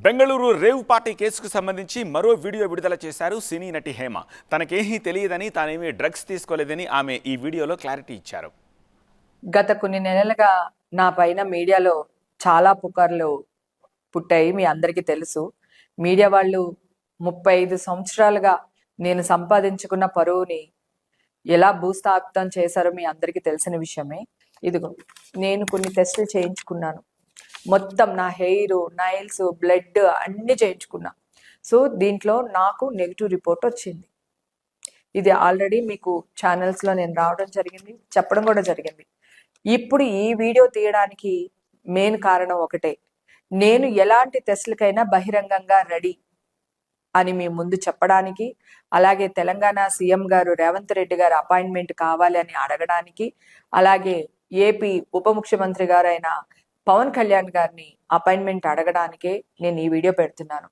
Bengaluru rave party కేసుకు సంబంధించి మరో వీడియో విడుదల చేశారు సినీ నటి హేమ. తనకేమీ తెలియదని, తానేమీ డ్రగ్స్ తీసుకోలేదని ఆమె ఈ వీడియోలో క్లారిటీ ఇచ్చారు. గత కొన్ని నెలలుగా నా పైన మీడియాలో చాలా పుకార్లు పుట్టాయి. మీ అందరికీ తెలుసు. మీడియా వాళ్ళు 35 సంవత్సరాలుగా నేను సంపాదించుకున్న పరువుని ఎలా భూస్థాపితం చేశారో మీ అందరికీ తెలిసిన విషయమే. ఇదిగో నేను కొన్ని టెస్టులు చేయించుకున్నాను. మొత్తం నా హెయిర్, నైల్స్, బ్లడ్ అన్ని చేయించుకున్నా. సో దీంట్లో నాకు నెగిటివ్ రిపోర్ట్ వచ్చింది. ఇది ఆల్రెడీ మీకు ఛానల్స్లో నేను రావడం జరిగింది, చెప్పడం కూడా జరిగింది. ఇప్పుడు ఈ వీడియో తీయడానికి మెయిన్ కారణం ఒకటే, నేను ఎలాంటి టెస్టులకైనా బహిరంగంగా రెడీ అని మీ ముందు చెప్పడానికి, అలాగే తెలంగాణ సీఎం గారు రేవంత్ రెడ్డి గారు అపాయింట్మెంట్ కావాలి అని అడగడానికి, అలాగే ఏపీ ఉప ముఖ్యమంత్రి గారు అయిన పవన్ కళ్యాణ్ గారిని అపాయింట్మెంట్ అడగడానికే నేను ఈ వీడియో పెడుతున్నాను.